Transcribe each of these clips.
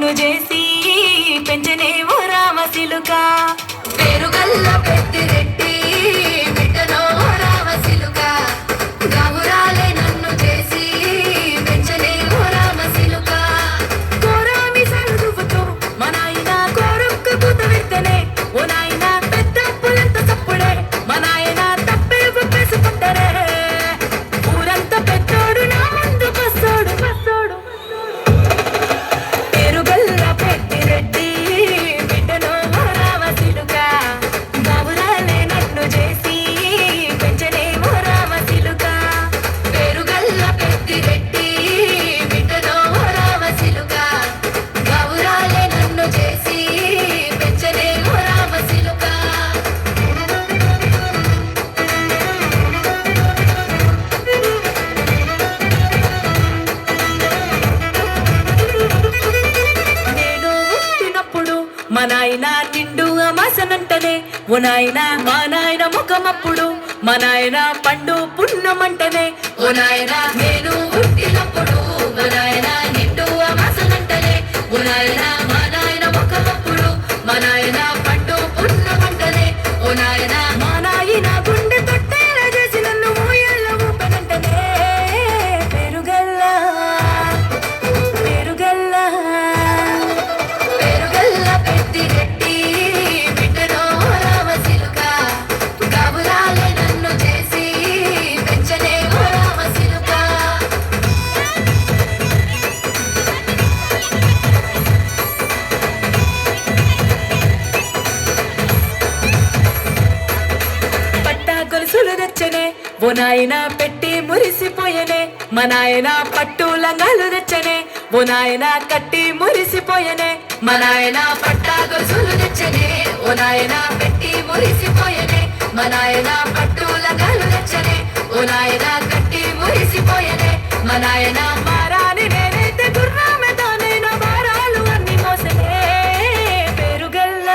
నన్ను చేసి పెంచనే ఓ రామసిలుక పేరుగల్ల పెద్దిరెడ్డి బిడ్డనో రామసిలుక గావురాలే నన్ను చేసి పెంచనే ఓ రామసిలుక కోరామి సరుదువుతో మా నాయన కోరొక్క కూత వెత్తనే ఓ నాయన పెద్ద పులంత తప్పుడే మా నాయన తప్పే ఒప్పేసుకుంటారే ఊరంతా పెద్దోడు నా ముందు బస్సోడు పేరుగల్ల పెద్దిరెడ్డి బిడ్డనో ఓ రామసిలుక గావురాలే నన్ను చేసి పెంచనే ఓ రామసిలుక పేరుగల్ల పెద్దిరెడ్డి బిడ్డనో రామసిలుక గావురాలే నన్ను చేసి పెంచనే ఓ రామసిలుక నేను పుట్టినప్పుడు మా నాయన నిండు అమాసనంటనే ఓ నాయన మా నాయన ముఖమప్పుడు మా నాయన పండు పున్నమంటనే ఓ నాయనా నేను పుట్టినప్పుడు మా నాయన నిండు అమాసనంటనే ఓ నాయనా మా నాయన ముఖమప్పుడు మా నాయన పండు పున్నమంటనే ఓ నాయనా మా నాయన గుండె తొట్టేలా చేసి నన్ను ఊయల్ల ఊపనంటనే పేరుగల్ల పేరుగల్ల పెద్దిరెడ్డి బిడ్డనో రామసిలుక గావురాలే నన్ను చేసి పెంచనే ఓ రామసిలుక పట్టా గొలుసులు తెచ్చనే ఓ నాయన పెట్టి మురిసిపోయనే మా నాయన పట్టు లంగాలు తెచ్చనే ఓ నాయన కట్టి మురిసిపోయనే మా నాయన పట్టా గొలుసులు తెచ్చనే ఓ నాయన పెట్టి మురిసిపోయనే మా నాయన పట్టు లంగాలు తెచ్చనే ఓ నాయన కట్టి మురిసిపోయనే మా నాయన మారాని నేనైతే గుర్రామె తానైనా భారాలు అన్ని మోసనే పేరుగల్ల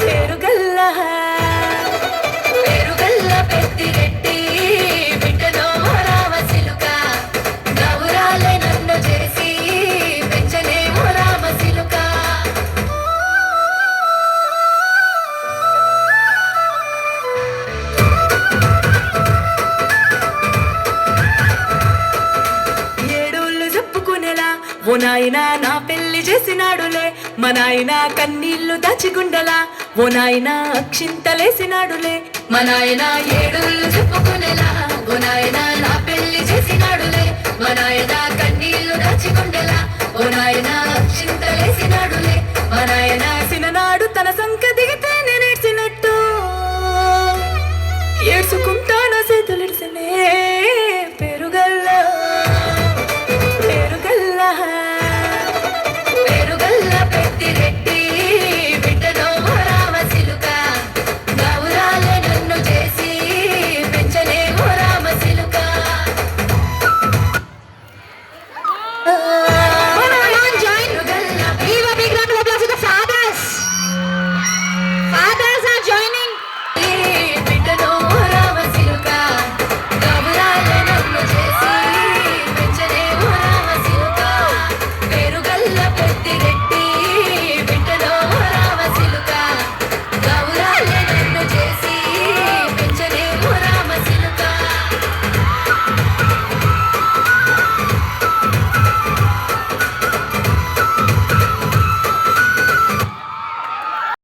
పేరుగల్ల పెద్దిరెడ్డి బిడ్డనో రామసిలుక గౌరాలే నన్ను చేసి పెంచనే ఓ రామసిలుక ఏడోళ్ళు చెప్పుకునేలా ఓ నాయన నా పెళ్లి చేసినాడులే మా నాయన కన్నీళ్లు దాచిగుండలా ఓ నాయన అక్షింతలేసినాడులే మా నాయన ఏడుళ్ళు చెప్పుకునేలా ఓ నాయన నా పెళ్లి చేసినాడులే మా నాయన కన్నీళ్లు దాచికొండెలా